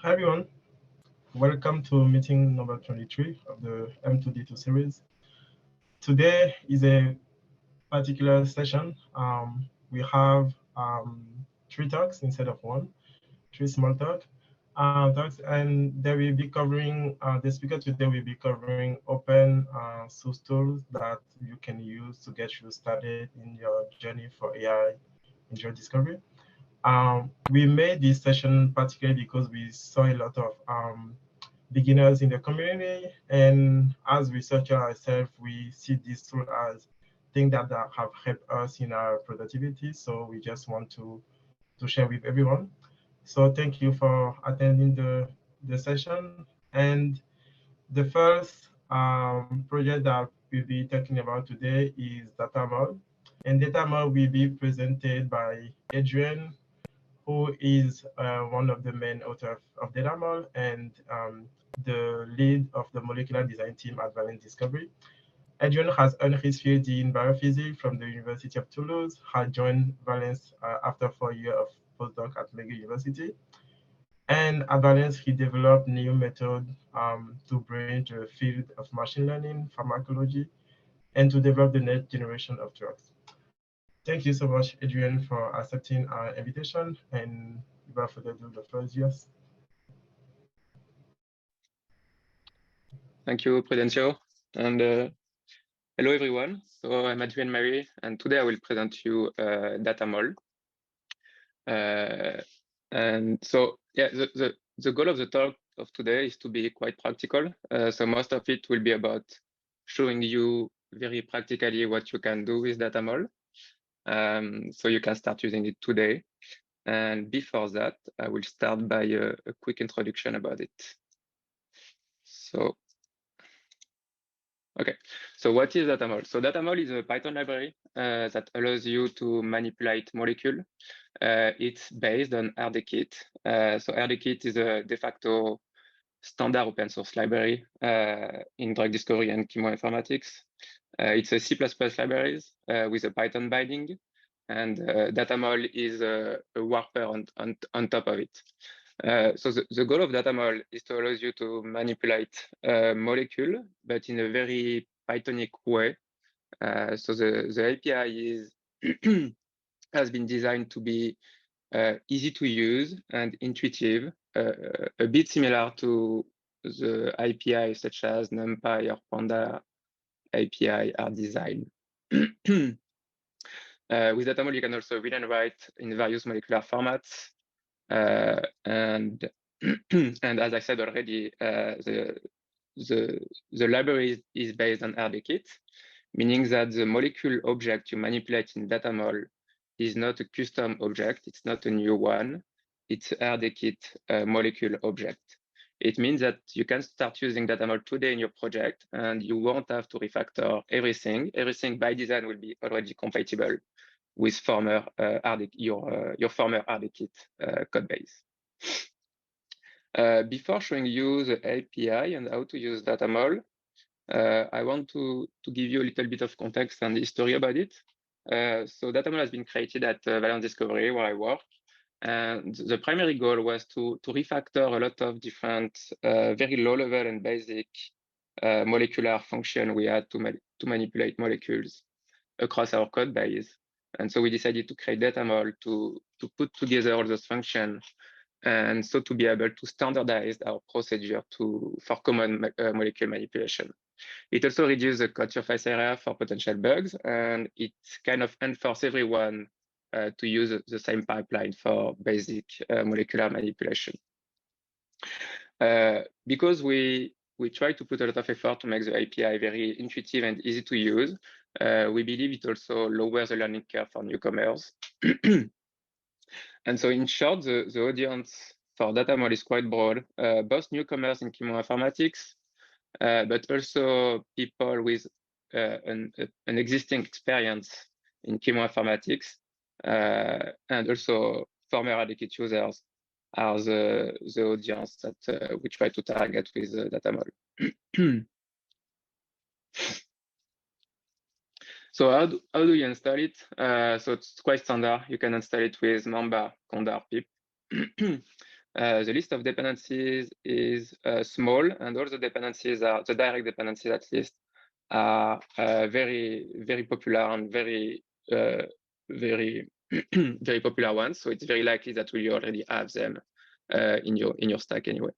Hi everyone, welcome to meeting number 23 of the M2D2 series. Today is a particular session. We have 3 talks instead of 1, 3 small talks, and they will be covering, the speaker today will be covering open source tools that you can use to get you started in your journey for AI in drug discovery. We made this session particularly because we saw a lot of beginners in the community, and as researchers ourselves, we see this tool as things that have helped us in our productivity. So we just want to share with everyone. So thank you for attending the session. And the first project that we'll be talking about today is Datamol. And Datamol will be presented by Hadrien, who is one of the main authors of Datamol and the lead of the molecular design team at Valence Discovery. Hadrien has earned his PhD in biophysics from the University of Toulouse, had joined Valence after 4 years of postdoc at McGill University. And at Valence, he developed new methods to bridge the field of machine learning, pharmacology, and to develop the next generation of drugs. Thank you so much, Hadrien, for accepting our invitation. And without further ado, the floor is yours. Thank you, Prudencio. And hello, everyone. So I'm Hadrien Marie, and today I will present you Datamol. And so, yeah, the goal of the talk of today is to be quite practical. So most of it will be about showing you very practically what you can do with Datamol. So you can start using it today. And before that, I will start by a quick introduction about it. So, okay, so what is Datamol? So Datamol is a Python library that allows you to manipulate molecules. It's based on RDKit. So RDKit is a de facto standard open source library in drug discovery and chemoinformatics. It's a C++ library with a Python binding, and Datamol is a wrapper on top of it. So the goal of Datamol is to allow you to manipulate a molecule, but in a very Pythonic way. So the API is has been designed to be easy to use and intuitive, a bit similar to the API such as NumPy or Panda API are designed. With Datamol, you can also read and write in various molecular formats. And as I said already, the library is based on RDKit, meaning that the molecule object you manipulate in Datamol is not a custom object. It's not a new one. It's RDKit molecule object. It means that you can start using Datamol today in your project, and you won't have to refactor everything. Everything by design will be already compatible with former your former RDKit code base. Before showing you the API and how to use Datamol, I want to give you a little bit of context and history about it. So Datamol has been created at Valence Discovery, where I work. And the primary goal was to refactor a lot of different, very low level and basic molecular function we had to manipulate molecules across our code base. And so we decided to create Datamol to put together all those functions, and so to be able to standardize our procedure for common molecule manipulation. It also reduces the code surface area for potential bugs, and it kind of enforces everyone to use the same pipeline for basic molecular manipulation. Because we try to put a lot of effort to make the API very intuitive and easy to use, we believe it also lowers the learning curve for newcomers. And so in short, the audience for Datamol is quite broad, both newcomers in chemoinformatics, but also people with an existing experience in chemoinformatics, and also former RDKit users are the audience that we try to target with Datamol. So how do you install it? So it's quite standard. You can install it with Mamba, Conda, pip. The list of dependencies is small, and all the dependencies are, the direct dependencies at least, are very, very popular and very, very, very popular ones. So it's very likely that we already have them in your stack anyway.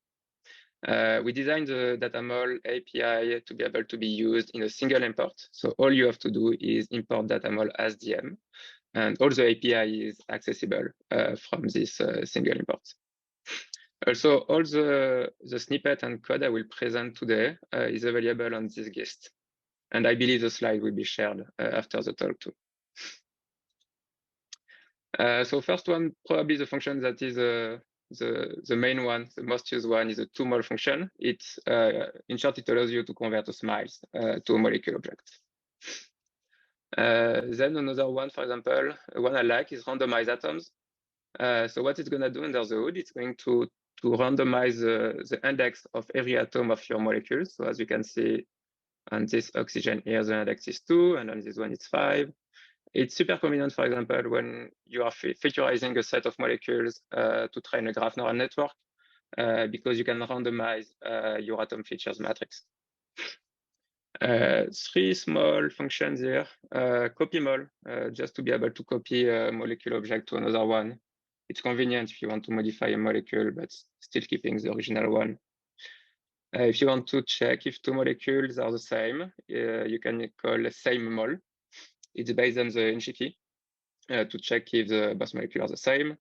We designed the Datamol API to be able to be used in a single import. So all you have to do is import Datamol as DM, and all the API is accessible from this single import. Also, all the snippet and code I will present today is available on this gist. And I believe the slide will be shared after the talk too. So first one, probably the function that is the main one, the most used one, is a tomol function. It's in short, it allows you to convert a smiles to a molecule object. Then another one, for example, one I like is randomize atoms. So what it's going to do under the hood, it's going to randomize the index of every atom of your molecule. So as you can see on this oxygen here, the index is 2, and on this one it's 5. It's super convenient, for example, when you are featurizing a set of molecules to train a graph neural network, because you can randomize your atom features matrix. 3 small functions here. CopyMol, just to be able to copy a molecule object to another one. It's convenient if you want to modify a molecule, but still keeping the original one. If you want to check if 2 molecules are the same, you can call same mol. It's based on the NG key to check if the both molecules are the same.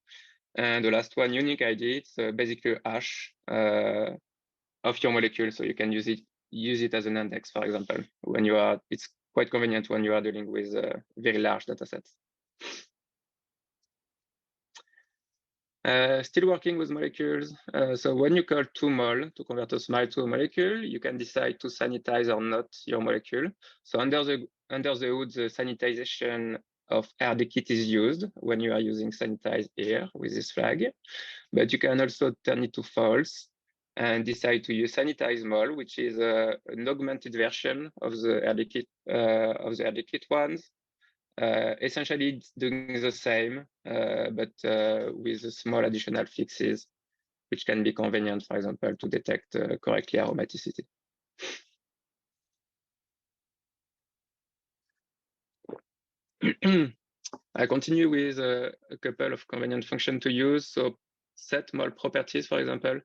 And the last one, unique ID, it's basically a hash of your molecule, so you can use it as an index, for example, when you are. It's quite convenient when you are dealing with very large data sets. Still working with molecules. So when you call tomol to convert a smile to a molecule, you can decide to sanitize or not your molecule. So under the hood, the sanitization of RDKit is used when you are using sanitize here with this flag. But you can also turn it to false and decide to use sanitize mol, which is an augmented version of the RDKit ones. Essentially, it's doing the same, but with small additional fixes, which can be convenient, for example, to detect correctly aromaticity. I continue with a couple of convenient functions to use. So set mol properties, for example.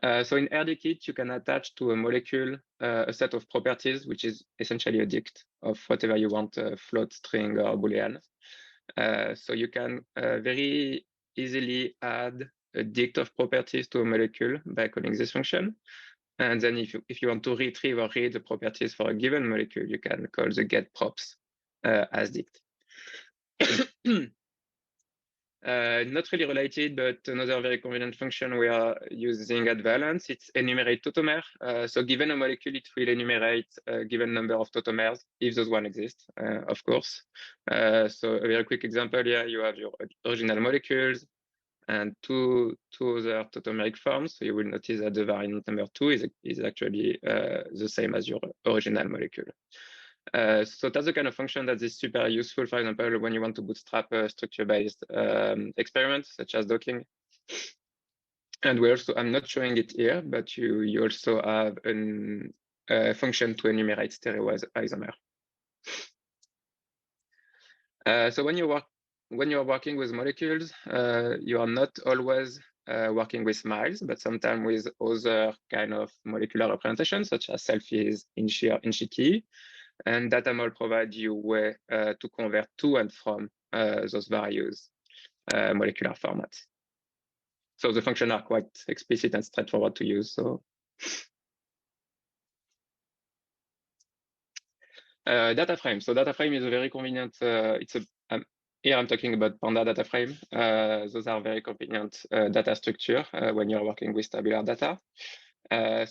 So in RDKit, you can attach to a molecule a set of properties, which is essentially a dict of whatever you want, float, string, or Boolean. So you can very easily add a dict of properties to a molecule by calling this function. And then if you want to retrieve or read the properties for a given molecule, you can call the get props as dict. Not really related, but another very convenient function we are using at Valence, it's enumerate tautomers. So given a molecule, it will enumerate a given number of tautomers, if those one exist, of course. So a very quick example here, you have your original molecules and two other tautomeric forms. So you will notice that the variant number 2 is actually the same as your original molecule. So that's the kind of function that is super useful, for example, when you want to bootstrap a structure-based experiment, such as docking. And we also, I'm not showing it here, but you also have a function to enumerate stereoisomer. So when you're working with molecules, you are not always working with smiles, but sometimes with other kind of molecular representations, such as selfies, in-key. And Datamol provides you a way to convert to and from those various molecular formats. So the functions are quite explicit and straightforward to use. So data frame. So data frame is a very convenient. Here I'm talking about Panda data frame. Those are very convenient data structure when you're working with tabular data. And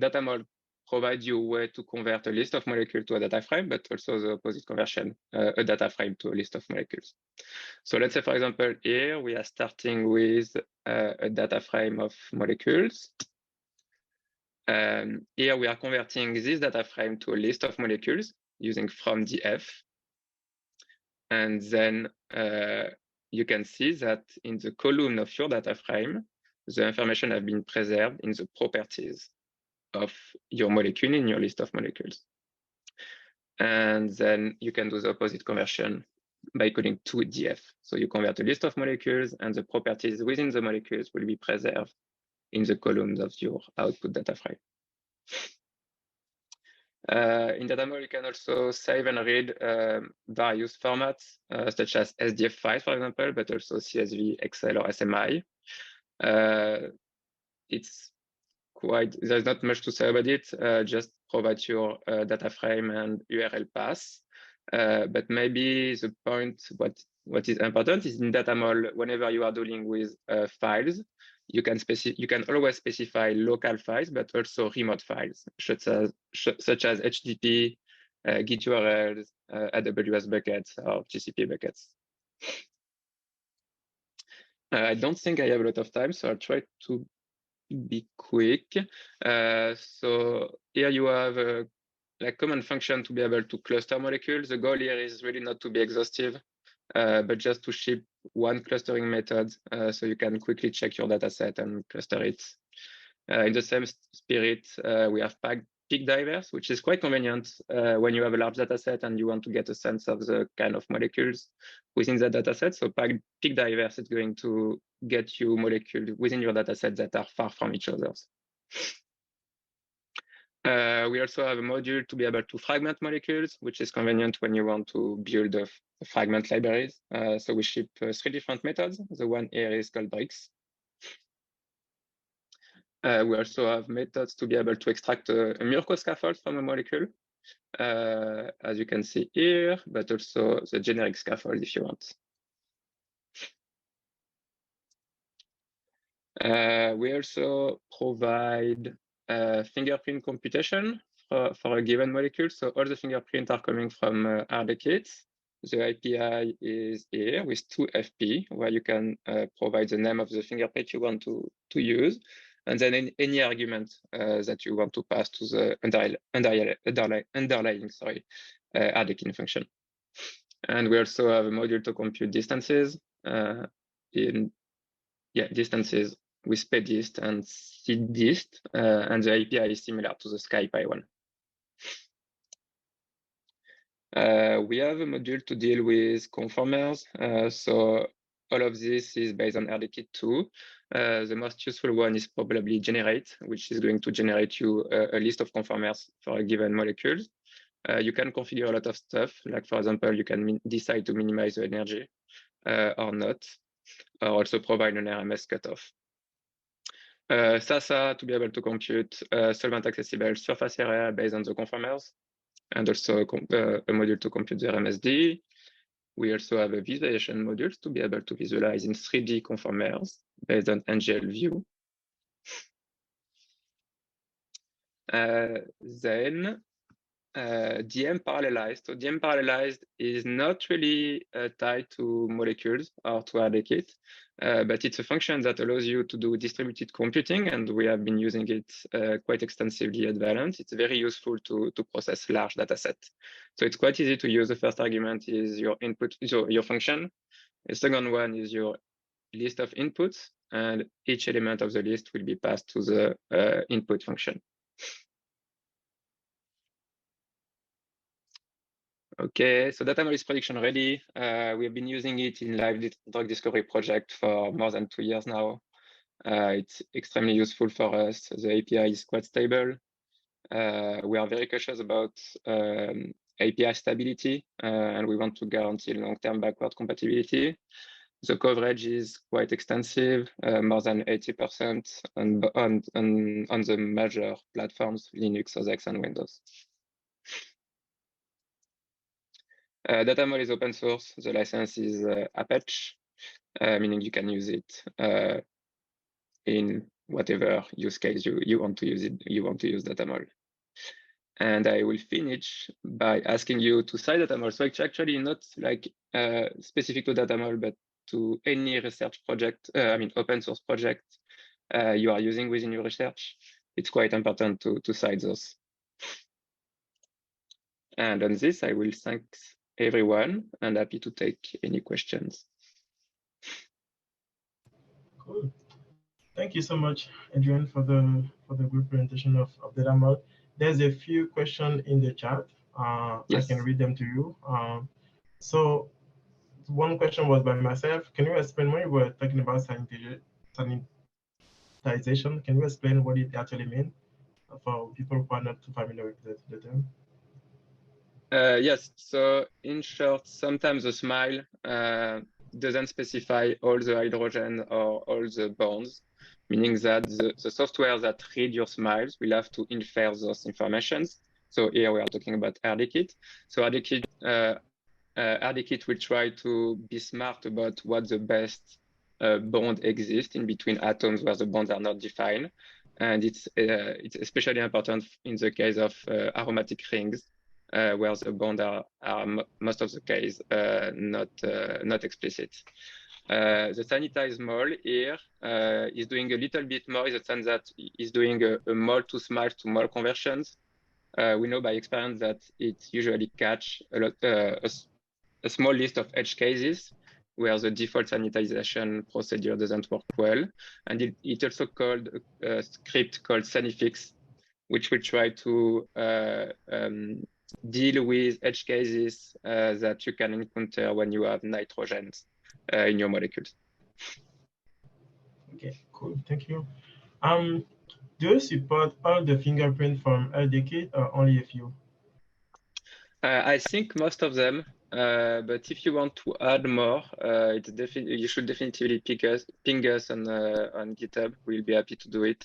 Datamol provides you a way to convert a list of molecules to a data frame, but also the opposite conversion, a data frame to a list of molecules. So let's say, for example, here we are starting with a data frame of molecules. Here we are converting this data frame to a list of molecules using from df. And then you can see that in the column of your data frame, the information have been preserved in the properties of your molecule in your list of molecules. And then you can do the opposite conversion by coding to df. So you convert a list of molecules, and the properties within the molecules will be preserved in the columns of your output data frame. In Datamol, you can also save and read various formats, such as SDF files, for example, but also CSV, Excel, or SMI. It's quite, there's not much to say about it. Just provide your data frame and URL path. But maybe the point, what is important is in Datamol, whenever you are dealing with files, you can always specify local files, but also remote files, such as HTTP, Git URLs, AWS buckets, or GCP buckets. I don't think I have a lot of time, so I'll try to be quick. So here you have a common function to be able to cluster molecules. The goal here is really not to be exhaustive, but just to ship one clustering method, so you can quickly check your data set and cluster it. In the same spirit, we have peak divers, which is quite convenient when you have a large data set and you want to get a sense of the kind of molecules within the data set. So peak divers is going to get you molecules within your data set that are far from each other. We also have a module to be able to fragment molecules, which is convenient when you want to build a fragment libraries. So we ship 3 different methods. The one here is called bricks. We also have methods to be able to extract a Mirko scaffold from a molecule, as you can see here, but also the generic scaffold if you want. We also provide fingerprint computation for a given molecule. So all the fingerprints are coming from RDKit. The API is here with 2FP, where you can provide the name of the fingerprint you want to use, and then any argument that you want to pass to the underlying RDKit function. And we also have a module to compute distances distances with pdist and cdist, and the API is similar to the SkyPy one. We have a module to deal with conformers. So all of this is based on RDKit 2. The most useful one is probably generate, which is going to generate you a list of conformers for a given molecule. You can configure a lot of stuff, like for example, you can decide to minimize the energy or not, or also provide an RMS cutoff. SASA to be able to compute solvent accessible surface area based on the conformers, and also a module to compute the RMSD. We also have a visualization module to be able to visualize in 3D conformers based on NGL view. Then DM parallelized. So DM parallelized is not really tied to molecules or to RDKit, but it's a function that allows you to do distributed computing, and we have been using it quite extensively at Valence. It's very useful to process large data sets. So it's quite easy to use. The first argument is your input, your function. The second one is your list of inputs, and each element of the list will be passed to the input function. Okay, so Datamol is production ready. We have been using it in live drug discovery project for more than 2 years now. It's extremely useful for us. The API is quite stable. We are very cautious about API stability, and we want to guarantee long-term backward compatibility. The coverage is quite extensive, more than 80% on the major platforms, Linux, OS X, and Windows. Datamol is open source. The license is Apache, meaning you can use it in whatever use case you want to use it. You want to use Datamol. And I will finish by asking you to cite Datamol. So it's actually not like specific to Datamol, but to any research project, open source project you are using within your research. It's quite important to cite those. And on this, I will thank everyone and happy to take any questions. Cool. Thank you so much, Adrian, for the good presentation of Datamol. There's a few questions in the chat. I can Yes. read them to you. So one question was by myself. Can you explain when you were talking about sanitization? Can you explain what it actually means for people who are not too familiar with the term? Yes. So in short, sometimes a smile doesn't specify all the hydrogen or all the bonds, meaning that the software that read your smiles will have to infer those informations. So here we are talking about RDKit. So RDKit will try to be smart about what the best bond exists in between atoms where the bonds are not defined. And it's especially important in the case of aromatic rings, where the bonds are most of the case not explicit. The sanitized mole here is doing a little bit more in the sense that is doing a mole to smile to mole conversions. We know by experience that it usually catch a small list of edge cases where the default sanitization procedure doesn't work well. And it also called a script called sanifix, which will try to deal with edge cases that you can encounter when you have nitrogens in your molecules. Okay, cool. Thank you. Do you support all the fingerprints from RDKit or only a few? I think most of them, but if you want to add more, you should definitely ping us on GitHub. We'll be happy to do it.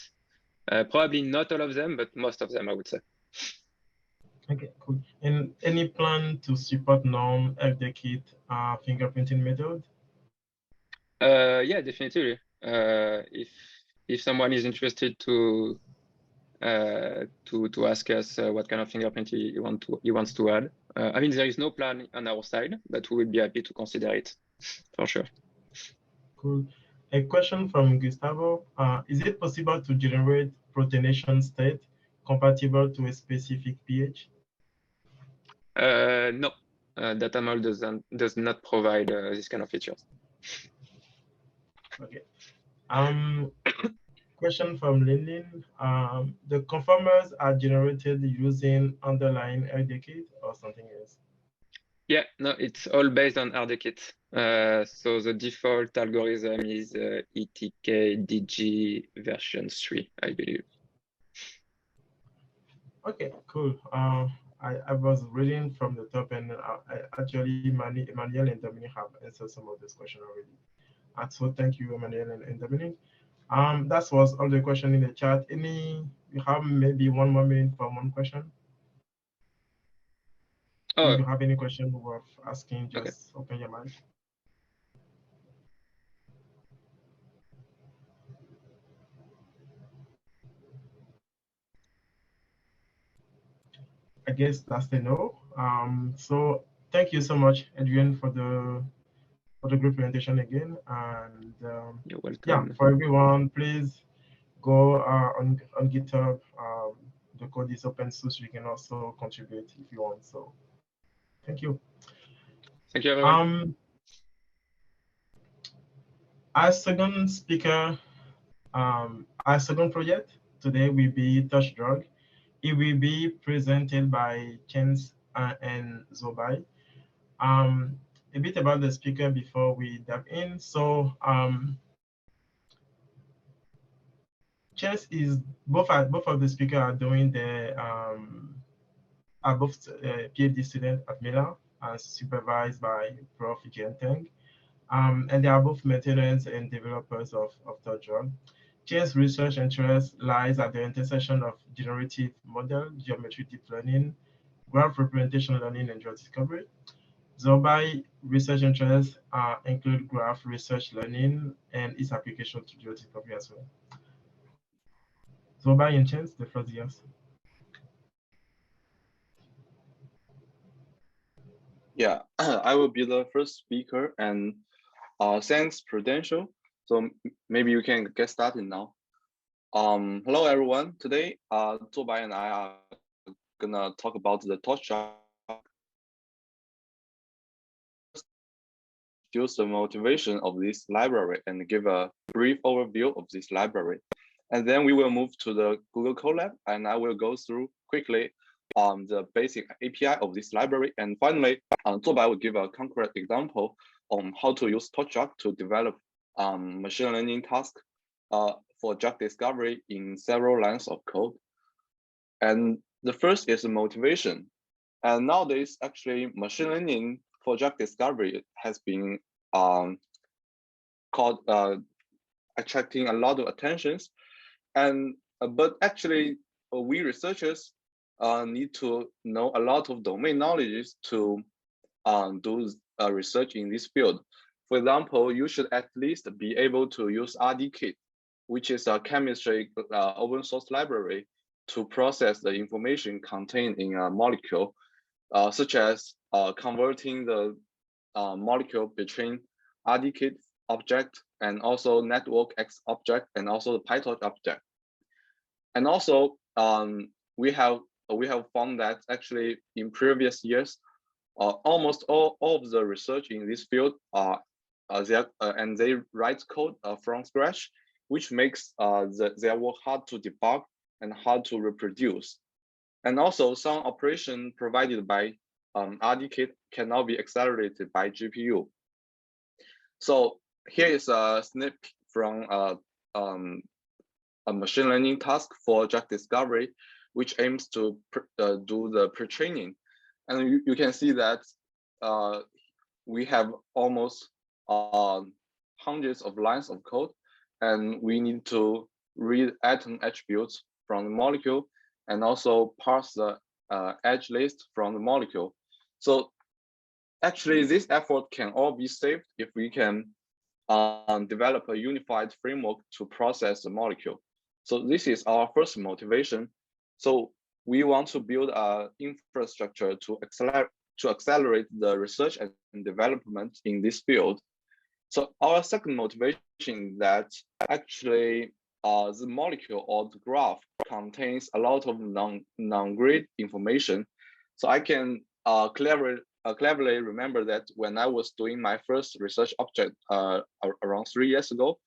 Probably not all of them, but most of them, I would say. Okay, cool. And any plan to support non-RDKit fingerprinting method? Yeah, definitely. If someone is interested to ask us what kind of fingerprint he wants to add, I mean, there is no plan on our side, but we will be happy to consider it for sure. Cool. A question from Gustavo. Is it possible to generate protonation state compatible to a specific pH? No, Datamol does not provide this kind of features. Okay. Question from Lilin. The conformers are generated using underlying RDKit or something else? Yeah, no, it's all based on RDKit. So the default algorithm is ETK-DG version 3, I believe. Okay, cool. I was reading from the top, and actually, Emmanuel and Dominic have answered some of this question already. So thank you, Emmanuel and Dominic. That was all the question in the chat. You have maybe 1 more minute for one question? Oh, if you have any question worth asking, just okay. open your mic. I guess that's the no. So thank you so much, Adrian, for the great presentation again. And You're welcome. yeah, for everyone, please go on GitHub. The code is open source. You can also contribute if you want. So thank you. Thank you, everyone. Our second speaker, our second project today will be TorchDrug. It will be presented by Chence and Zuobai. A bit about the speaker before we dive in. So Chence is both of the speakers are doing the are both PhD students at Milan, supervised by Prof. Zhang. And they are both maintainers and developers of TorchDrug. Chance's research interest lies at the intersection of generative model, geometry deep learning, graph representation learning, and drug discovery. Zuobai research interests include graph research learning and its application to drug discovery as well. Zuobai and Chence, the first years. Yeah, I will be the first speaker, and thanks Prudential. So maybe you can get started now. Hello everyone. Today, Zuobai and I are gonna talk about the TorchDrug introduce the motivation of this library and give a brief overview of this library. And then we will move to the Google Colab, and I will go through quickly the basic API of this library. And finally, Zuobai will give a concrete example on how to use TorchDrug to develop machine learning tasks for drug discovery in several lines of code. And the first is motivation. And nowadays, actually, machine learning for drug discovery has been attracting a lot of attentions. And but actually, we researchers need to know a lot of domain knowledge to do research in this field. For example, you should at least be able to use RDKit, which is a chemistry open source library to process the information contained in a molecule, such as converting the molecule between RDKit object and also network X object and also the PyTorch object. And also we have found that actually in previous years, almost all of the research in this field and they write code from scratch, which makes their work hard to debug and hard to reproduce. And also some operation provided by RDKit cannot be accelerated by GPU. So here is a snip from a machine learning task for drug discovery, which aims to do the pre-training. And you can see that we have almost hundreds of lines of code, and we need to read atom attributes from the molecule and also parse the edge list from the molecule. So actually, this effort can all be saved if we can develop a unified framework to process the molecule. So this is our first motivation. So we want to build an infrastructure to accelerate the research and development in this field. So our second motivation is that actually the molecule or the graph contains a lot of non-grid information. So I can cleverly remember that when I was doing my first research object around 3 years ago,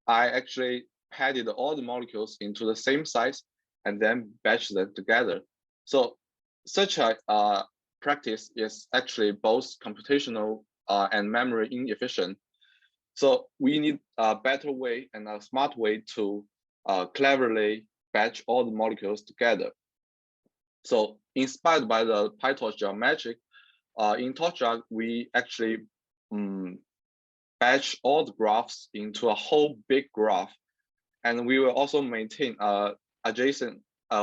I actually padded all the molecules into the same size and then batch them together. So such a practice is actually both computational and memory inefficient. So we need a better way and a smart way to cleverly batch all the molecules together. So inspired by the PyTorch geometric, in TorchDrug, we actually batch all the graphs into a whole big graph. And we will also maintain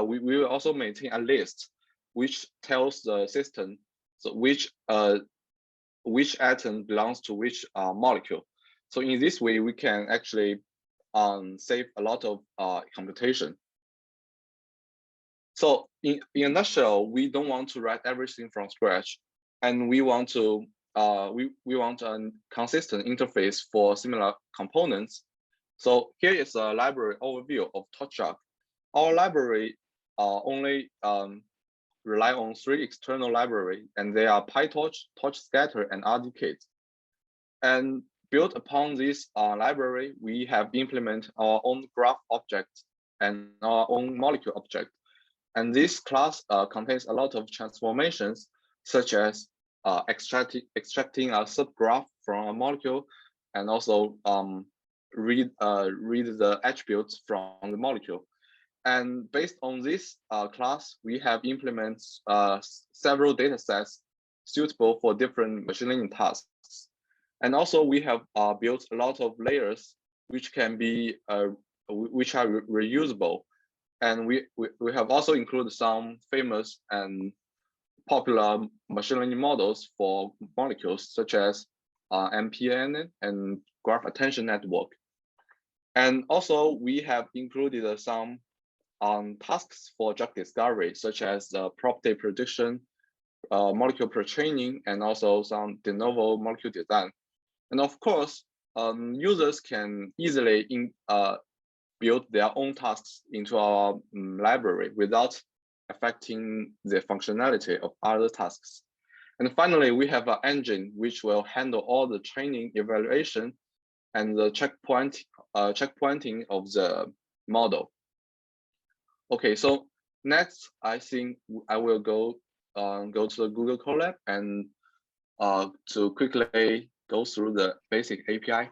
we will also maintain a list which tells the system so which atom belongs to which molecule. So in this way, we can actually save a lot of computation. So in a nutshell, we don't want to write everything from scratch, and we want to we want a consistent interface for similar components. So here is a library overview of TorchDrug. Our library only rely on 3 external libraries, and they are PyTorch, TorchScatter, and RDKit. And built upon this library, we have implemented our own graph object and our own molecule object. And this class contains a lot of transformations, such as extracting a subgraph from a molecule, and also read the attributes from the molecule. And based on this class, we have implemented several datasets suitable for different machine learning tasks. And also we have built a lot of layers which can be which are reusable. And we have also included some famous and popular machine learning models for molecules, such as MPN and graph attention network. And also we have included some tasks for drug discovery, such as property prediction, molecule pre-training, and also some de novo molecule design. And of course, users can easily build their own tasks into our library without affecting the functionality of other tasks. And finally, we have an engine which will handle all the training, evaluation, and the checkpointing of the model. Okay, so next, I think I will go to the Google Colab and to quickly go through the basic API.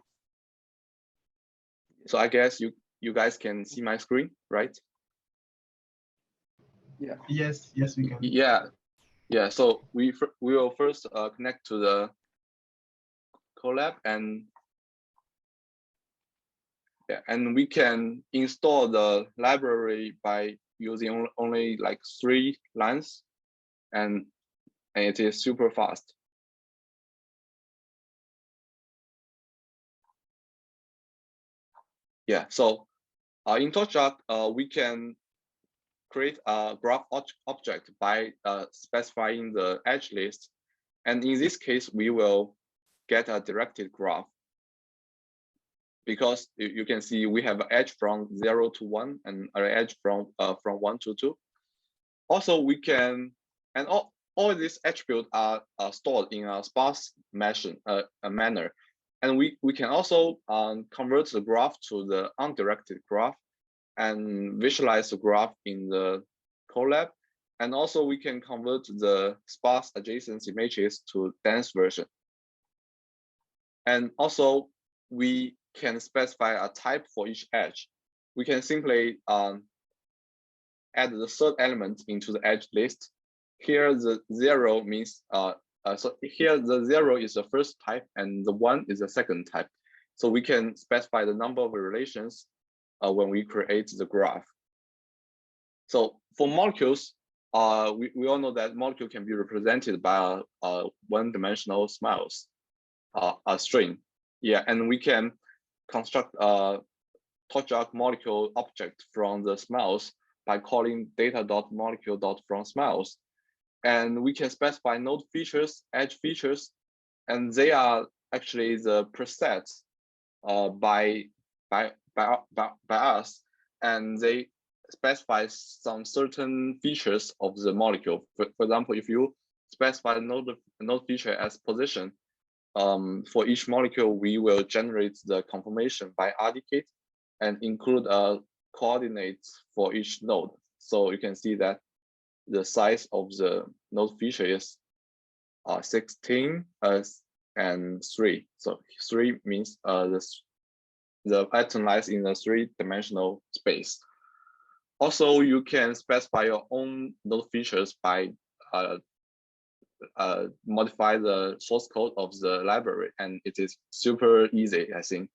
So I guess you guys can see my screen, right? Yeah. Yes, we can. Yeah. So we will first connect to the Colab and we can install the library by using only like 3 lines, and it is super fast. Yeah, so in TorchDrug, we can create a graph object by specifying the edge list. And in this case, we will get a directed graph, because you can see we have an edge from 0 to 1 and an edge from 1 to 2. Also, we can, and all these attributes are stored in a sparse manner. And we can also convert the graph to the undirected graph and visualize the graph in the Colab. And also we can convert the sparse adjacent images to dense version. And also we can specify a type for each edge. We can simply add the third element into the edge list. Here the 0 means, so here the 0 is the first type and the 1 is the second type. So we can specify the number of relations when we create the graph. So for molecules, we all know that molecule can be represented by a one-dimensional smiles, a string. Yeah, and we can construct a TorchDrug molecule object from the smiles by calling data.molecule.fromSmiles. And we can specify node features, edge features, and they are actually the presets by us, and they specify some certain features of the molecule. For example, if you specify node feature as position, for each molecule, we will generate the conformation by RDKit and include coordinates for each node. So you can see that the size of the node feature is 16 and 3. So 3 means the atom lies in a 3-dimensional space. Also, you can specify your own node features by modify the source code of the library, and it is super easy, I think.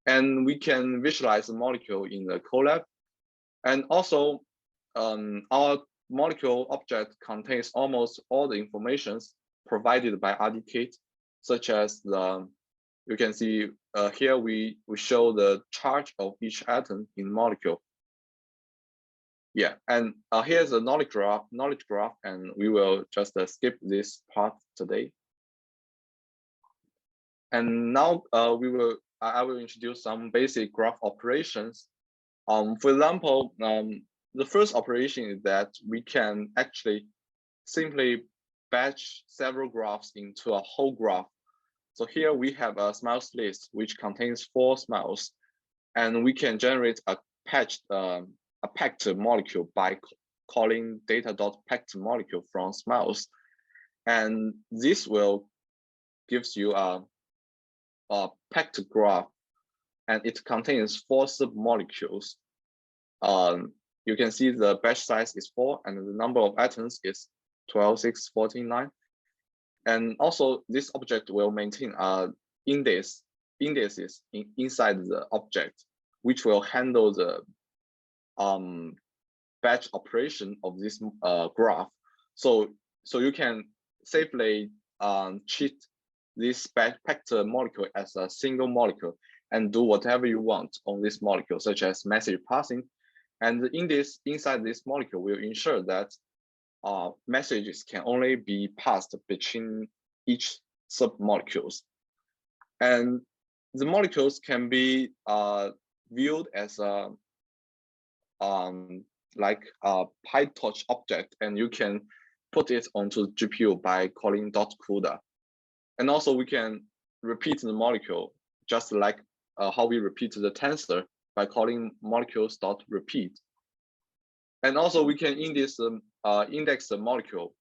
And we can visualize the molecule in the Colab. And also, our molecule object contains almost all the informations provided by RDKit, such as you can see here we show the charge of each atom in molecule. Yeah, and here's a knowledge graph, and we will just skip this part today. And now I will introduce some basic graph operations. For example, the first operation is that we can actually simply batch several graphs into a whole graph. So here we have a smiles list which contains 4 smiles, and we can generate a packed molecule by calling data.packed molecule from smiles, and this will gives you a packed graph, and it contains 4 submolecules. You can see the batch size is 4, and the number of atoms is 12, 6, 14, 9. And also, this object will maintain indices inside the object, which will handle the batch operation of this graph. So you can safely treat this packed molecule as a single molecule and do whatever you want on this molecule, such as message passing. And the index inside this molecule will ensure that messages can only be passed between each submolecules. And the molecules can be viewed as a like a PyTorch object, and you can put it onto the GPU by calling .CUDA. And also we can repeat the molecule just like how we repeat the tensor by calling molecules.repeat. And also we can index the molecule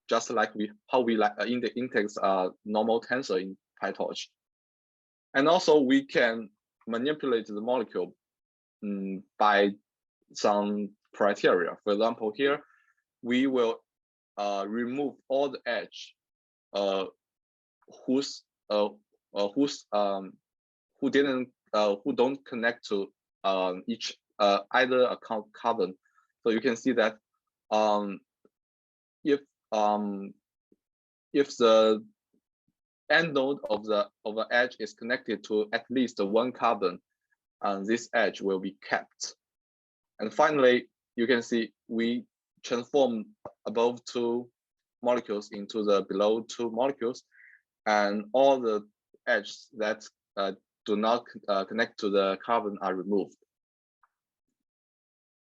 just like how we index normal tensor in PyTorch. And also we can manipulate the molecule by some criteria. For example, here we will remove all the edge who don't connect to each either a carbon. So you can see that if the end node of the edge is connected to at least one carbon, this edge will be kept. And finally, you can see we transform above two molecules into the below two molecules, and all the edges that do not connect to the carbon are removed.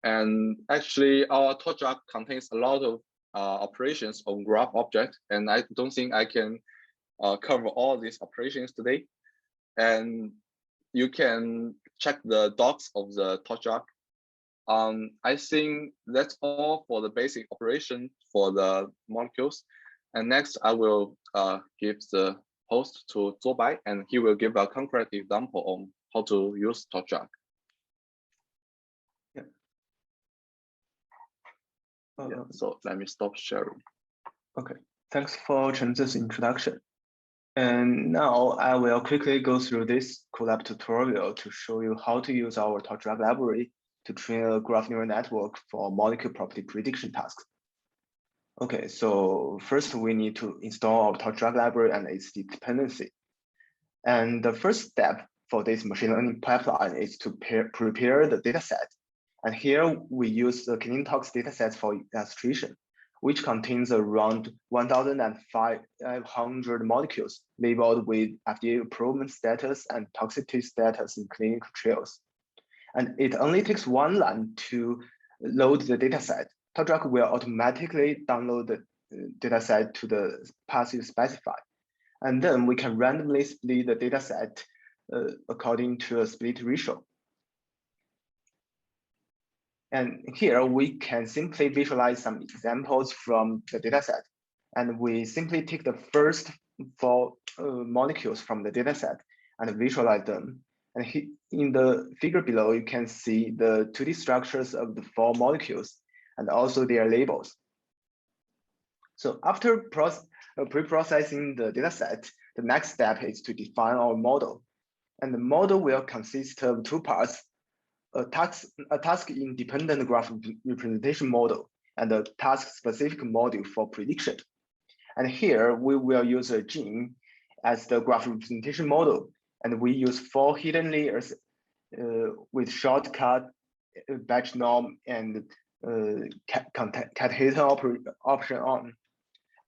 And actually, our TorchDrug contains a lot of operations on graph object, and I don't think I can cover all these operations today. And you can check the docs of the TorchDrug. I think that's all for the basic operation for the molecules. And next, I will give the host to Zuobai, and he will give a concrete example on how to use TorchDrug. Yeah, so let me stop sharing. Okay, thanks for Chence's introduction. And now I will quickly go through this Colab tutorial to show you how to use our TorchDrug library to train a graph neural network for molecule property prediction tasks. Okay, so first we need to install our TorchDrug library and its dependency. And the first step for this machine learning pipeline is to prepare the dataset. And here we use the Kexin datasets for illustration, which contains around 1,500 molecules labeled with FDA approval status and toxicity status in clinical trials. And it only takes one line to load the dataset. TorchDrug will automatically download the dataset to the path you specify. And then we can randomly split the dataset according to a split ratio. And here we can simply visualize some examples from the dataset. And we simply take the first 4 molecules from the dataset and visualize them. And in the figure below, you can see the 2D structures of the 4 molecules and also their labels. So after pre-processing the dataset, the next step is to define our model. And the model will consist of 2 parts. A task-independent graph representation model and a task-specific module for prediction. And here we will use a Zhang as the graph representation model, and we use 4 hidden layers with shortcut, batch norm, and cat hidden option on.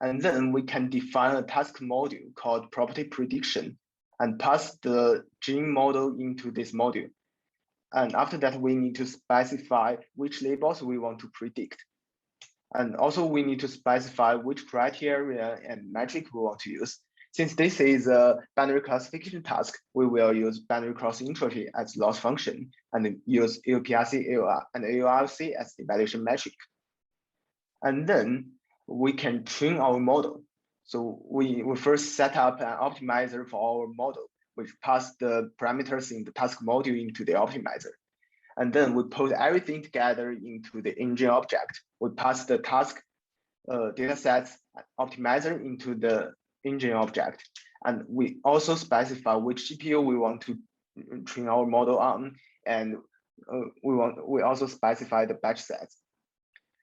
And then we can define a task module called property prediction and pass the Zhang model into this module. And after that, we need to specify which labels we want to predict. And also we need to specify which criteria and metric we want to use. Since this is a binary classification task, we will use binary cross entropy as loss function and use AOPRC, AOR, and AORC as evaluation metric. And then we can train our model. So we first set up an optimizer for our model, which pass the parameters in the task module into the optimizer. And then we put everything together into the engine object. We pass the task datasets optimizer into the engine object. And we also specify which GPU we want to train our model on. And we also specify the batch sets.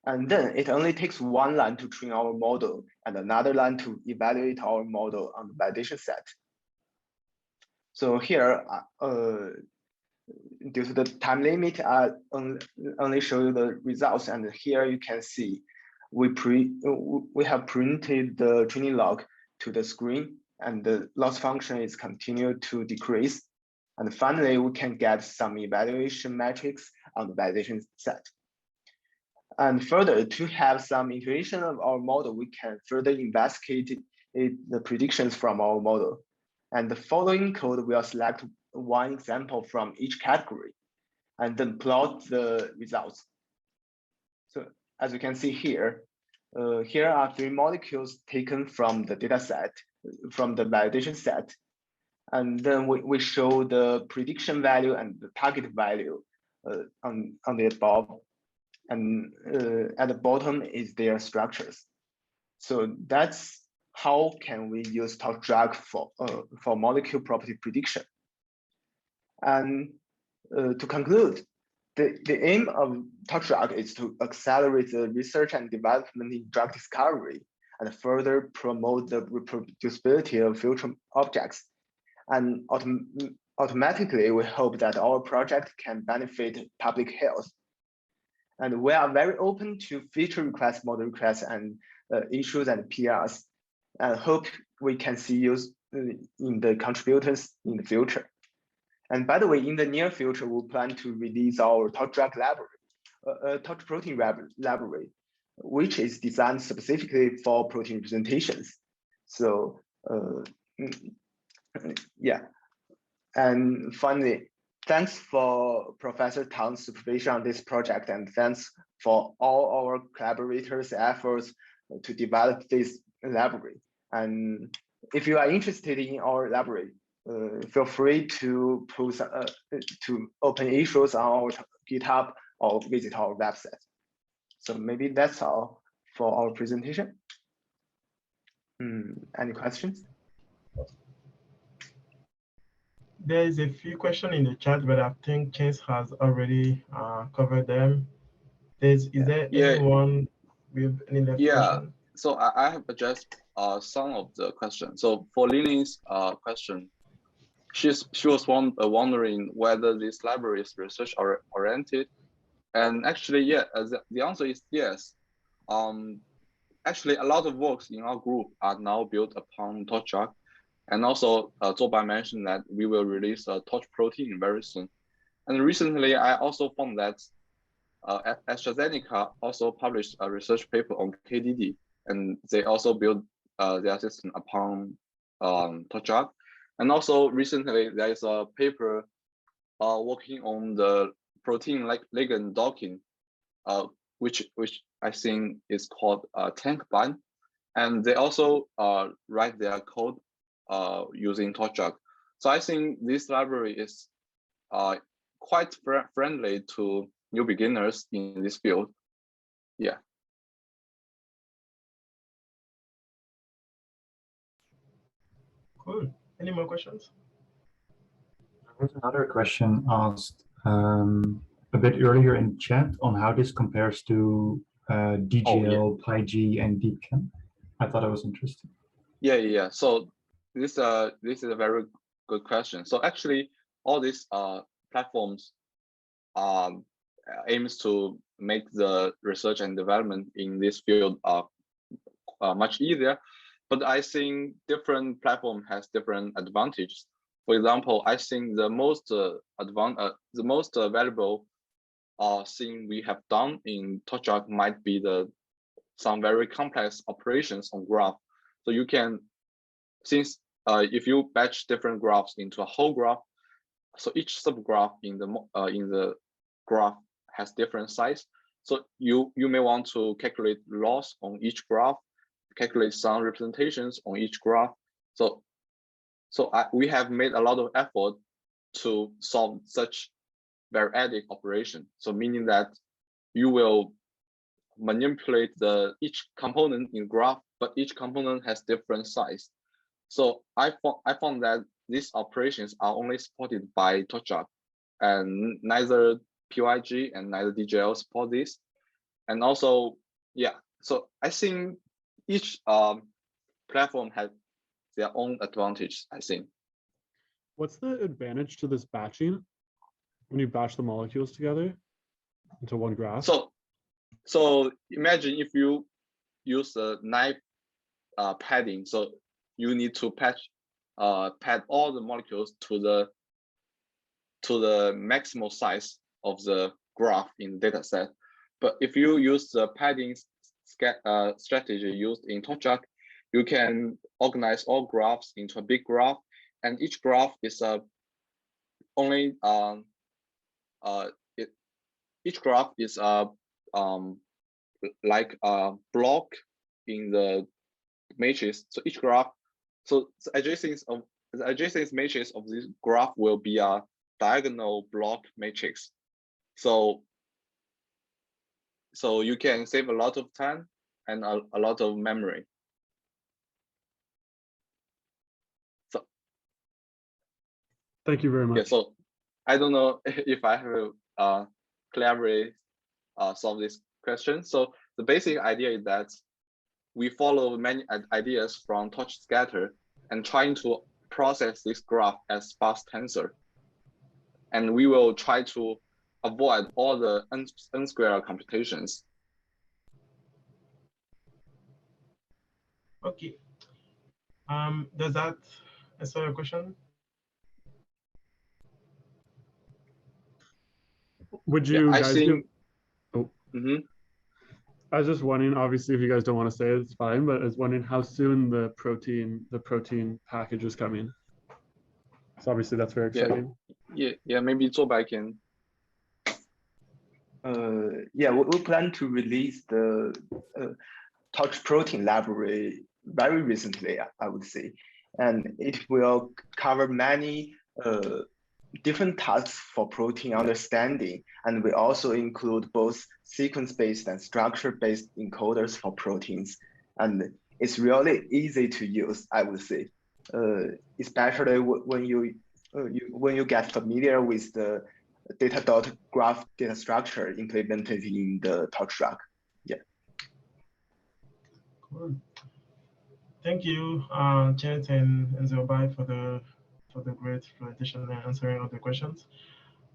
And then it only takes one line to train our model and another line to evaluate our model on the validation set. So here, due to the time limit, I only show you the results. And here you can see we have printed the training log to the screen, and the loss function is continued to decrease. And finally, we can get some evaluation metrics on the validation set. And further, to have some intuition of our model, we can further investigate the predictions from our model. And the following code will select one example from each category and then plot the results. So as you can see here, here are 3 molecules taken from the data set, from the validation set. And then we show the prediction value and the target value on the above. And at the bottom is their structures. So that's how can we use TorchDrug for molecule property prediction. And to conclude, the aim of TorchDrug is to accelerate the research and development in drug discovery and further promote the reproducibility of future objects. And automatically, we hope that our project can benefit public health. And we are very open to feature requests, model requests, and issues and PRs. And hope we can see you in the contributors in the future. And by the way, in the near future, we plan to release our TorchDrug library, Torch protein library, which is designed specifically for protein representations. So yeah. And finally, thanks for Professor Tang's supervision on this project, and thanks for all our collaborators' efforts to develop this library. And if you are interested in our library, feel free to post to open issues on our GitHub or visit our website. So maybe that's all for our presentation. Any questions? There is a few questions in the chat, but I think Chence has already covered them. Is there anyone with any left question? So I have addressed some of the questions. So for Lili's question, she was wondering whether this library is research oriented, and actually, yeah, the answer is yes. Actually, a lot of works in our group are now built upon TorchDrug. And also, Zuobai mentioned that we will release a torch protein very soon. And recently, I also found that AstraZeneca also published a research paper on KDD, and they also built their system upon TorchDrug. And also, recently, there is a paper working on the protein ligand docking, which I think is called tank bind. And they also write their code using TorchDrug. So I think this library is quite friendly to new beginners in this field. Yeah. Cool. Any more questions? There's another question asked a bit earlier in chat on how this compares to DGL, PyG, and DeepChem. I thought it was interesting. Yeah. So this is a very good question. So actually, all these platforms aims to make the research and development in this field much easier. But I think different platform has different advantages. For example, I think the most valuable thing we have done in TorchDrug might be some very complex operations on graph. So you can, since if you batch different graphs into a whole graph, so each subgraph in the graph has different size. So you may want to calculate loss on each graph, calculate some representations on each graph. So we have made a lot of effort to solve such variadic operation. So meaning that you will manipulate each component in graph, but each component has different size. So I found that these operations are only supported by TorchDrug, and neither PyG and neither DGL support this. And also, yeah, so I think each platform has their own advantage, I think. What's the advantage to this batching when you batch the molecules together into one graph? So imagine if you use a knife padding, so you need to pad all the molecules to the maximal size of the graph in the data set. But if you use the padding strategy used in TorchDrug, you can organize all graphs into a big graph, and each graph is each graph is like a block in the matrix. So each graph, so the adjacent matrix of this graph will be a diagonal block matrix. So you can save a lot of time and a lot of memory. So thank you very much. yeah, so I don't know if I have cleverly solved this question. So the basic idea is that we follow many ideas from torch scatter and trying to process this graph as sparse tensor. And we will try to avoid all the n-square computations. Okay. Does that answer your question? Would you Yeah, guys think, oh. I was just wondering, obviously, if you guys don't want to say it, it's fine, but I was wondering how soon the protein package is coming. So obviously that's very exciting. Yeah, maybe Zuobai can. Yeah, we plan to release the Torch protein library very recently, I would say, and it will cover many different tasks for protein understanding, and we also include both sequence-based and structure-based encoders for proteins, and it's really easy to use, I would say, especially when you get familiar with the data.graph data structure implemented in the TorchDrug. Yeah. Cool. Thank you, Chence and Zuobai for the great presentation and answering all the questions.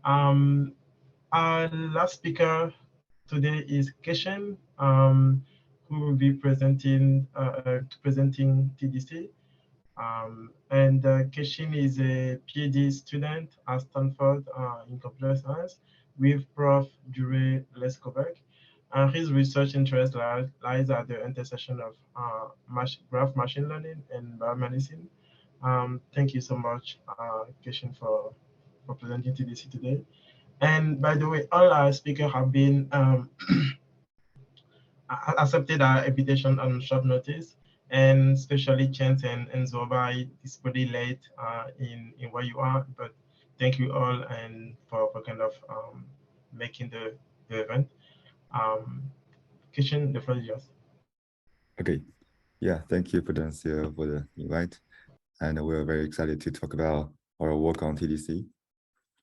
Our last speaker today is Kexin, who will be presenting TDC. And Kexin is a PhD student at Stanford in computer science with Prof. Jure Leskovac. His research interest lies at the intersection of graph machine learning and biomedicine. Thank you so much, Kexin, for presenting TDC today. And by the way, all our speakers have been accepted our invitation on short notice, and especially Chence and Zuobai is pretty late in where you are, but thank you all and for kind of making the event. Kexin, the floor is yours. Okay, yeah, thank you, Prudencia, for the invite. And we're very excited to talk about our work on TDC.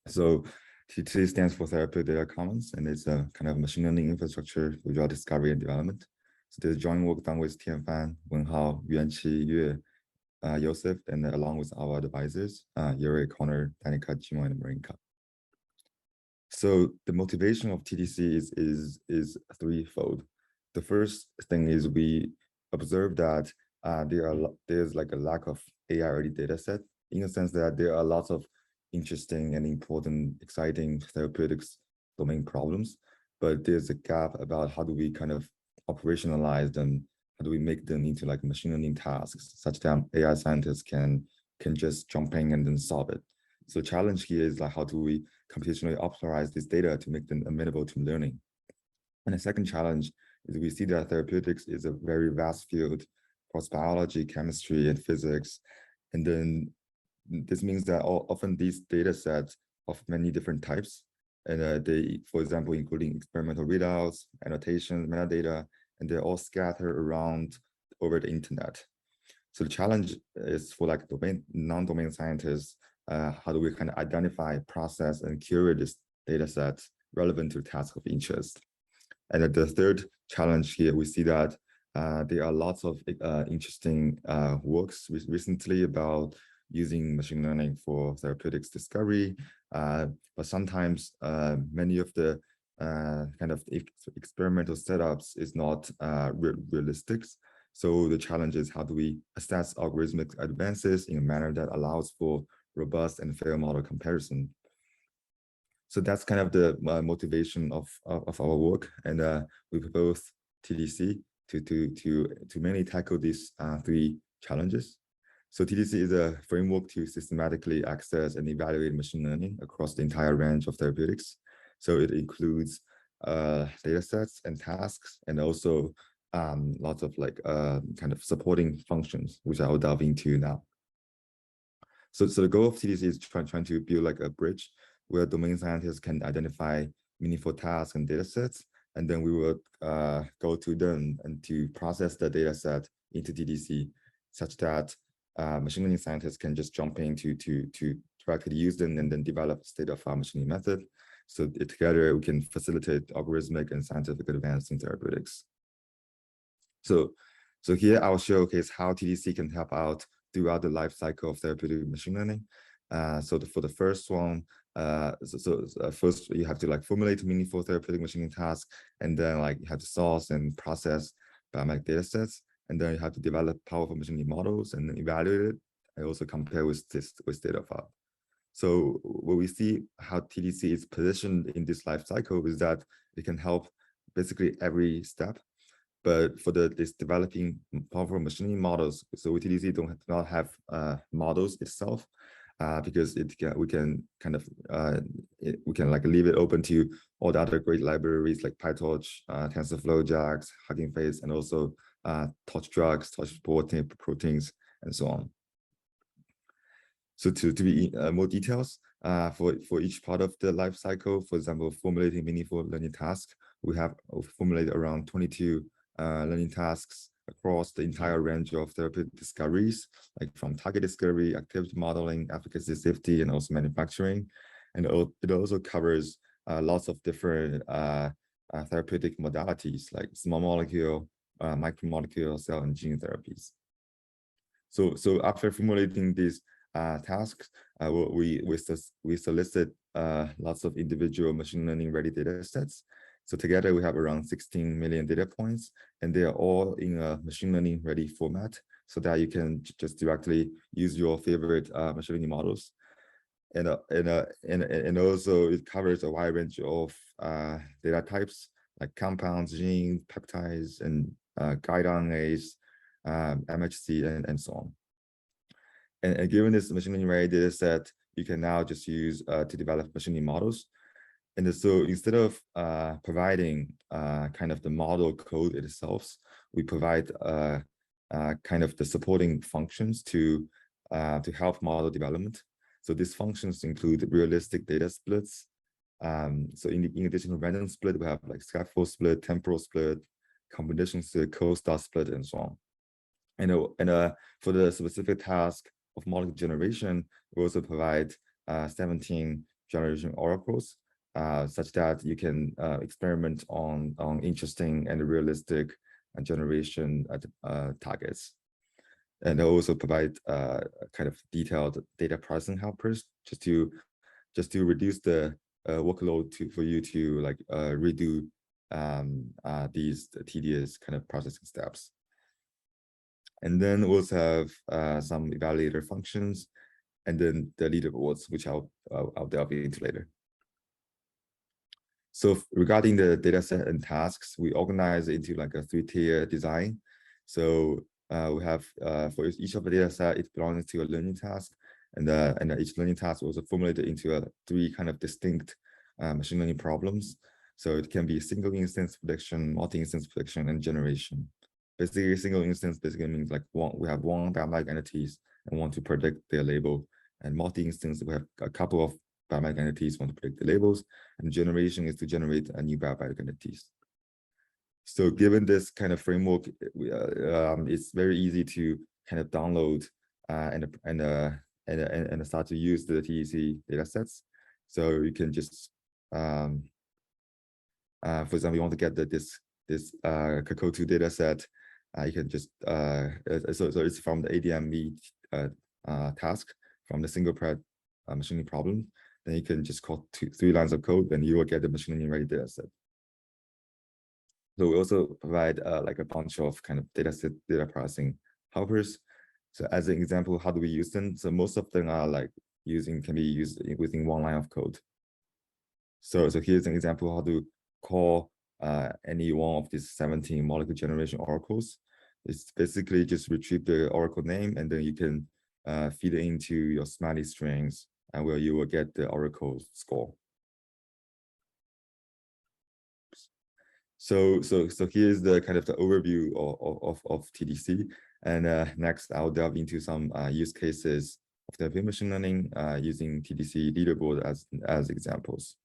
So TDC stands for Therapeutics Data Commons, and it's a kind of machine learning infrastructure for drug discovery and development. So there's joint work done with Tianfan, Wenhao, Yuanqi, Yue, Joseph, and along with our advisors, Yuri, Connor, Danica, Jimo, and Marinka. So the motivation of TDC is threefold. The first thing is we observe that there's like a lack of AI-ready data set, in a sense that there are lots of interesting and important, exciting therapeutics domain problems, but there's a gap about how do we kind of operationalize them, how do we make them into like machine learning tasks, such that AI scientists can just jump in and then solve it. So the challenge here is like, how do we computationally optimize this data to make them amenable to learning? And the second challenge is we see that therapeutics is a very vast field across biology, chemistry, and physics. And then this means that often these data sets of many different types, and they, for example, including experimental readouts, annotations, metadata, and they're all scattered around over the internet. So the challenge is for like non-domain scientists, how do we kind of identify, process, and curate this data sets relevant to task of interest? And the third challenge here, we see that there are lots of interesting works recently about using machine learning for therapeutics discovery, but sometimes many of the kind of experimental setups is not realistic. So the challenge is how do we assess algorithmic advances in a manner that allows for robust and fair model comparison. So that's kind of the motivation of our work, and we propose TDC to mainly tackle these 3 challenges. So TDC is a framework to systematically access and evaluate machine learning across the entire range of therapeutics. So it includes data sets and tasks, and also lots of like kind of supporting functions, which I will delve into now. So the goal of TDC is trying to build like a bridge where domain scientists can identify meaningful tasks and data sets, and then we will go to them and to process the data set into TDC, such that machine learning scientists can just jump in to directly use them and then develop state-of-the-art machine learning method. So together we can facilitate algorithmic and scientific advance in therapeutics. So here I'll showcase how TDC can help out throughout the life cycle of therapeutic machine learning. For the first one, first you have to like formulate meaningful therapeutic machine learning tasks, and then like you have to source and process biometric data sets, and then you have to develop powerful machine learning models and then evaluate it, and also compare with state of art. So what we see how TDC is positioned in this life cycle is that it can help basically every step. But for this developing powerful machine learning models, so with TDC do not have models itself, because we can like leave it open to all the other great libraries like PyTorch, TensorFlow, JAX, Hugging Face, and also TorchDrug, TorchDrug proteins, and so on. So to be more details for each part of the life cycle, for example, formulating meaningful learning tasks, we have formulated around 22 learning tasks across the entire range of therapeutic discoveries, like from target discovery, activity modeling, efficacy, safety, and also manufacturing. And it also covers lots of different therapeutic modalities like small molecule, micromolecule, cell and gene therapies. So after formulating these tasks, we solicit lots of individual machine learning ready data sets. So together we have around 16 million data points, and they are all in a machine learning ready format, so that you can just directly use your favorite machine learning models. And also it covers a wide range of data types like compounds, genes, peptides, and guide RNAs, MHC, and so on. And given this machine learning ready data set, you can now just use to develop machine learning models. And so instead of providing kind of the model code itself, we provide kind of the supporting functions to help model development. So these functions include realistic data splits. So in addition to random split, we have like scaffold split, temporal split, combination split, co-star split, and so on. And for the specific task of model generation, we also provide 17 generation oracles, such that you can experiment on interesting and realistic generation targets. And also provide kind of detailed data processing helpers just to reduce the workload for you to like redo these tedious kind of processing steps. And then we also have some evaluator functions, and then the leaderboards, which I'll delve into later. So regarding the data set and tasks, we organize into like a 3-tier design. So we have for each of the data set, it belongs to a learning task, and each learning task was formulated into 3 kind of distinct machine learning problems. So it can be single instance prediction, multi-instance prediction, and generation. Basically, a single instance basically means like we have one biometric entities and want to predict their label, and multi-instance we have a couple of biometric entities want to predict the labels, and generation is to generate a new biometric entities. So given this kind of framework, it's very easy to kind of download and start to use the TDC datasets. So you can just, for example, you want to get this COCO2 dataset, you can just so it's from the ADME task from the single pred machine learning problem. Then you can just code 3 lines of code, and you will get the machine learning ready data set. So we also provide like a bunch of kind of data processing helpers. So as an example, how do we use them? So most of them are like can be used within 1 line of code. So here's an example how to call any one of these 17 molecule generation oracles. It's basically just retrieve the oracle name, and then you can feed it into your smiley strings, and where you will get the oracle score. So here's the kind of the overview of TDC. And next, I'll delve into some use cases of the machine learning using TDC leaderboard as examples.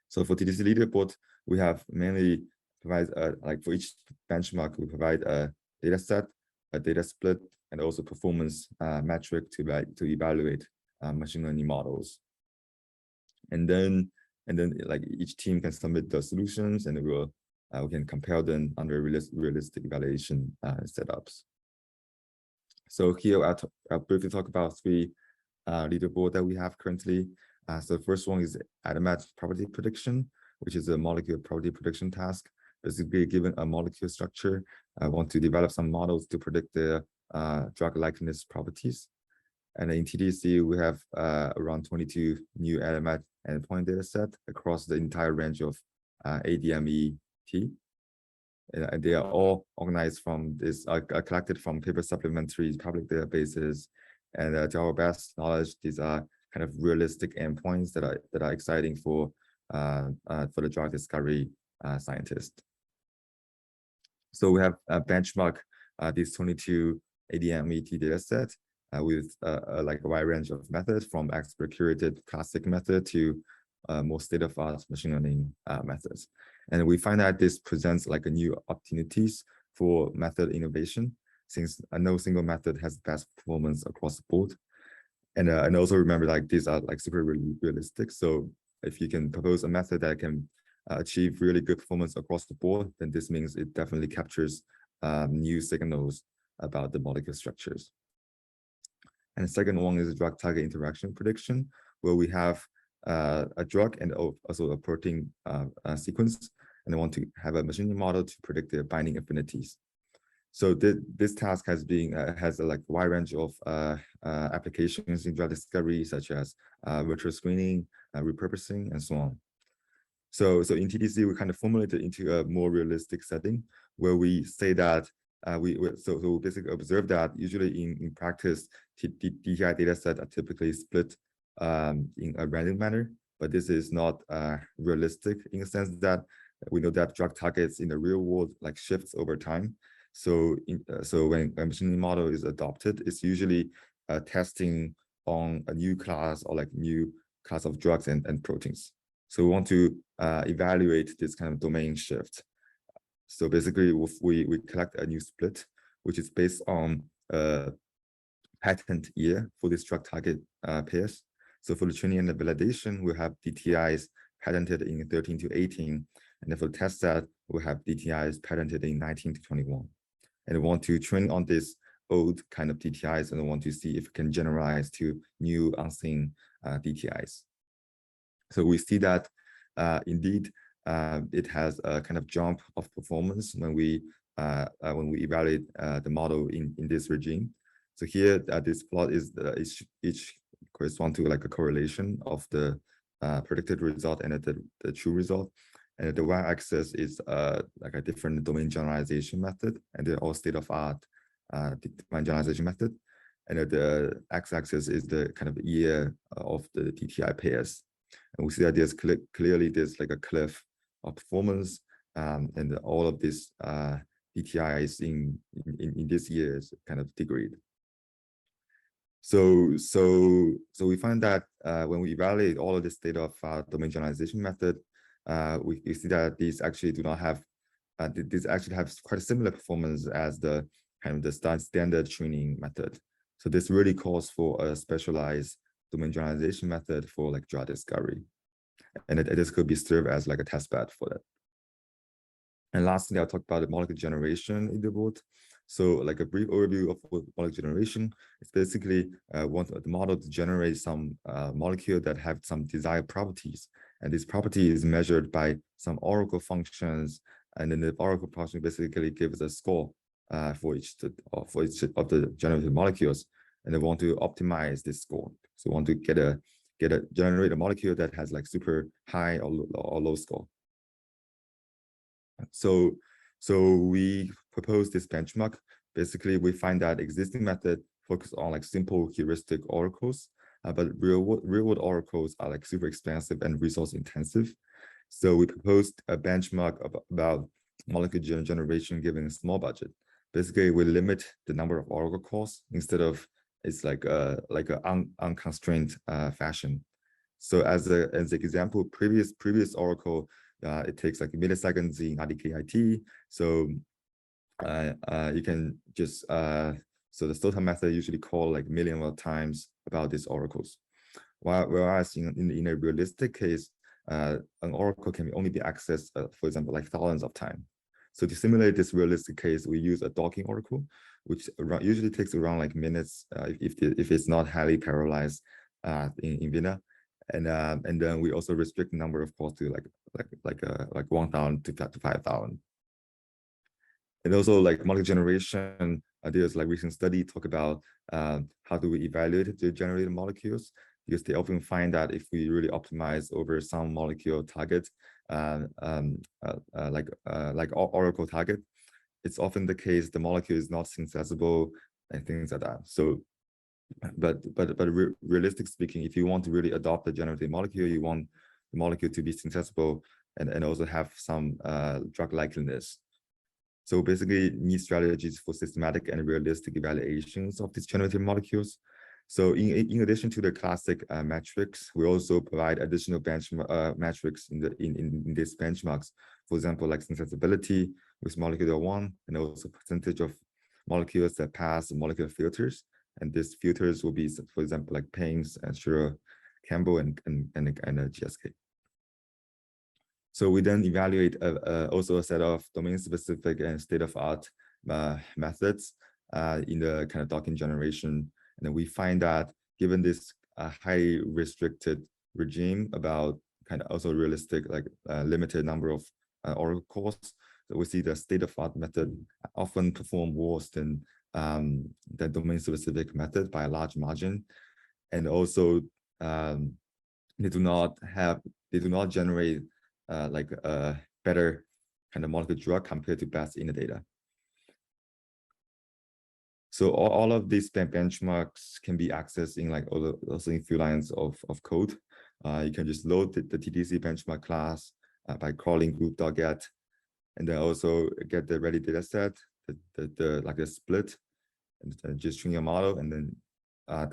So for TDC leaderboard, we have mainly provide like for each benchmark, we provide a data set, a data split, and also performance metric to evaluate machine learning models. And then like each team can submit the solutions, and we can compare them under realistic evaluation setups. So here I'll briefly talk about 3 leaderboard that we have currently. So the first one is ADAMAT property prediction, which is a molecular property prediction task. Basically, given a molecule structure, I want to develop some models to predict the drug likeness properties. And in TDC, we have around 22 new ADAMAT endpoint data set across the entire range of ADMET. And they are all organized from this, collected from paper supplementary public databases. And to our best knowledge, these are kind of realistic endpoints that are exciting for the drug discovery scientists. So we have benchmark these 22 ADMET data set with like a wide range of methods, from expert curated classic method to more state-of-art machine learning methods. And we find that this presents like a new opportunities for method innovation, since no single method has best performance across the board. And also remember, like these are like super realistic. So if you can propose a method that can achieve really good performance across the board, then this means it definitely captures new signals about the molecule structures. And the second one is drug target interaction prediction, where we have a drug and also a protein sequence, and I want to have a machine learning model to predict their binding affinities. So this task has a wide range of applications in drug discovery, such as virtual screening, repurposing, and so on. So in TDC, we kind of formulated into a more realistic setting, where we say that we basically observe that usually in practice, DTI data set are typically split in a random manner, but this is not realistic in the sense that we know that drug targets in the real world like shifts over time. So when a machine learning model is adopted, it's usually testing on a new class or like new class of drugs and proteins. So we want to evaluate this kind of domain shift. So basically, we collect a new split, which is based on patent year for this drug target pairs. So for the training and the validation, we have DTIs patented in 13 to 18. And for the test set, we have DTIs patented in 19 to 21. And we want to train on this old kind of DTIs, and we want to see if it can generalize to new unseen DTIs. So we see that indeed it has a kind of jump of performance when we evaluate the model in this regime. So here this plot is each correspond to like a correlation of the predicted result and the true result. And the y-axis is like a different domain generalization method, and they're all state-of-art domain generalization method. And the x-axis is the kind of year of the DTI pairs. And we see that there's clearly like a cliff of performance, and all of these DTIs in this year is kind of degrade. So we find that when we evaluate all of this state-of-art domain generalization method, we see that these actually do not have, these actually have quite a similar performance as the kind of the standard training method. So this really calls for a specialized domain generalization method for like drug discovery. And this could be served as like a test bed for that. And lastly, I'll talk about the molecule generation leaderboard. So like a brief overview of molecule generation, it's basically want the model to generate some molecule that have some desired properties. And this property is measured by some oracle functions. And then the oracle function basically gives a score for each of the generated molecules. And they want to optimize this score. So we want to get a generate a molecule that has like super high or low score. So we propose this benchmark. Basically, we find that existing method focus on like simple heuristic oracles, but real world oracles are like super expensive and resource intensive. So we proposed a benchmark about molecule generation given a small budget. Basically, we limit the number of oracle calls instead of it's like a unconstrained fashion. So as an example, previous oracle, it takes like milliseconds in RDKit. So you can just so the total method usually call like million of times about these oracles. Whereas in a realistic case, an oracle can only be accessed, for example, like thousands of times. So to simulate this realistic case, we use a docking oracle, which usually takes around like minutes if it's not highly parallelized in Vina. And then we also restrict the number of calls to like 1,000 to 5,000. And also like molecule generation, there's like recent study talk about how do we evaluate the generated molecules, because they often find that if we really optimize over some molecule target, like oracle target, it's often the case the molecule is not synthesizable and things like that. So, but realistic speaking, if you want to really adopt the generated molecule, you want the molecule to be synthesizable and also have some drug likeliness. So basically, need strategies for systematic and realistic evaluations of these generated molecules. So in addition to the classic metrics, we also provide additional benchmark metrics in these benchmarks. For example, like synthesizability with molecular 1, and also percentage of molecules that pass molecular filters. And these filters will be, for example, like Payne's and Schur, Campbell, and GSK. So we then evaluate also a set of domain-specific and state-of-art methods in the kind of docking generation. And then we find that given this high restricted regime about kind of also realistic, like limited number of oracle calls, so we see the state-of-art method often perform worse than the domain-specific method by a large margin. And also they do not generate like a better kind of molecular drug compared to best in the data. So all of these benchmarks can be accessed in like also in few lines of code. You can just load the TDC benchmark class by calling group.get, and then also get the ready data set, like a split, and just train your model, and then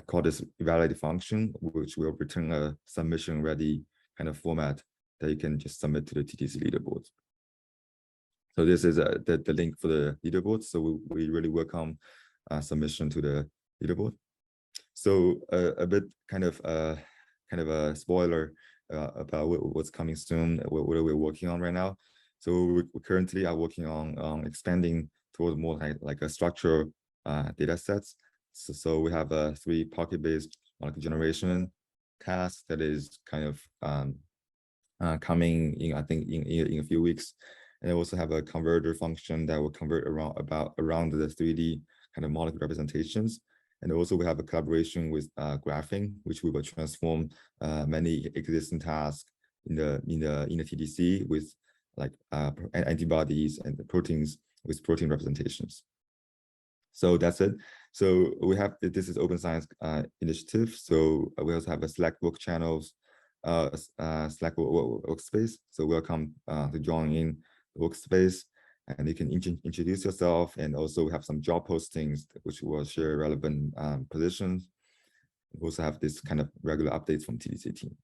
call this evaluate function, which will return a submission ready kind of format that you can just submit to the TDC leaderboards. So this is the link for the leaderboard. So we really welcome submission to the leaderboard. So a bit kind of a spoiler about what's coming soon, what we're working on right now. So we currently are working on expanding towards more like a structured data sets. So we have a 3 pocket-based molecular generation task that is kind of coming in, I think, in a few weeks. And I also have a converter function that will convert around the 3D kind of molecular representations. And also we have a collaboration with graphing, which we will transform many existing tasks in the TDC with like antibodies and the proteins with protein representations. So that's it. So we have, this is open science initiative. So we also have a Slack work channels, Slack workspace. So welcome to join in the workspace, and you can introduce yourself. And also we have some job postings which will share relevant positions. We also have this kind of regular updates from TDC team.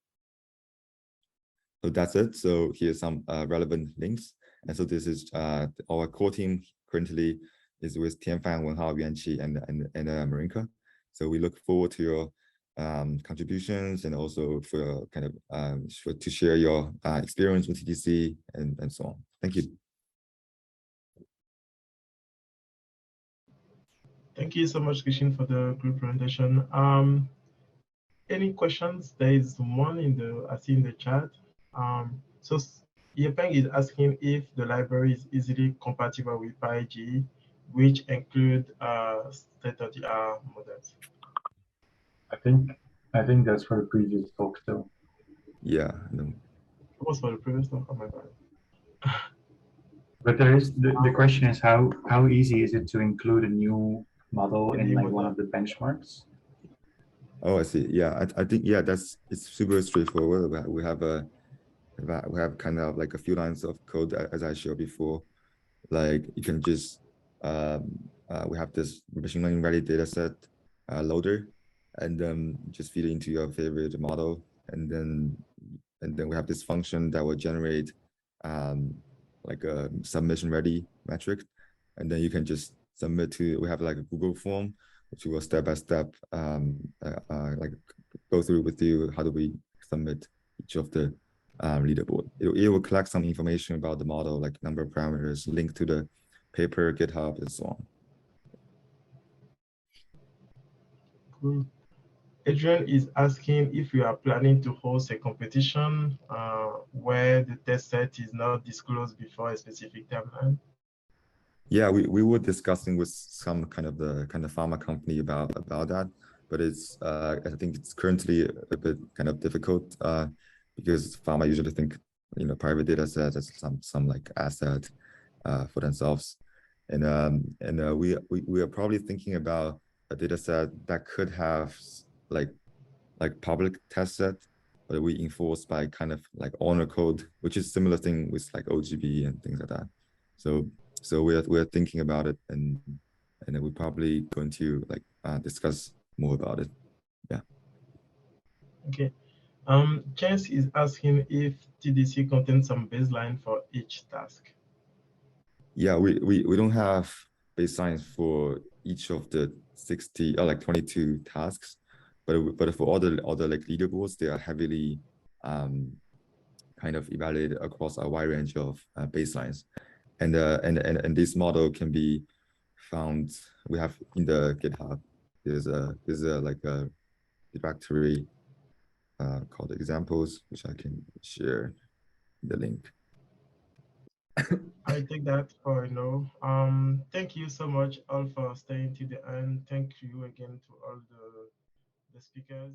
So that's it. So here's some relevant links. And so this is our core team currently is with Tianfan, Wenhao, Yuanqi, and Marinka. So we look forward to your contributions, and also for kind of to share your experience with TDC and so on. Thank you. Thank you so much, Kexin, for the group presentation. Any questions? There is one I see in the chat. So Yepeng is asking if the library is easily compatible with PyG, which include state-of-the-art models. I think I think that's for the previous talk still. Yeah, no. It was for the previous talk. Oh my god. But there is the question is how easy is it to include a new model in like one of the benchmarks? Oh, I see. Yeah, I think yeah, it's super straightforward. We have kind of like a few lines of code as I showed before. Like you can just we have this machine learning ready dataset loader, and then just feed it into your favorite model, and then we have this function that will generate like a submission ready metric, and then you can just submit to. We have like a Google form, which will step by step like go through with you. How do we submit each of the leaderboard? It will collect some information about the model, like number of parameters, link to the paper, GitHub, and so on. Cool. Adrian is asking if you are planning to host a competition where the test set is not disclosed before a specific timeline. Yeah, we were discussing with some kind of pharma company about that, but it's I think it's currently a bit kind of difficult because pharma usually think private data sets as some like asset for themselves, and we are probably thinking about a data set that could have like public test set, but we enforce by kind of like honor code, which is similar thing with like OGB and things like that. So we're thinking about it, and then we're probably going to like discuss more about it. Yeah. Okay. Chence is asking if TDC contains some baseline for each task. Yeah, we don't have baselines for each of the 60 or like 22 tasks, but for all the like leaderboards, they are heavily kind of evaluated across a wide range of baselines, and this model can be found. We have in the GitHub. There's a like a directory called examples, which I can share the link. I take that for a no. Thank you so much all for staying to the end. Thank you again to all the speakers.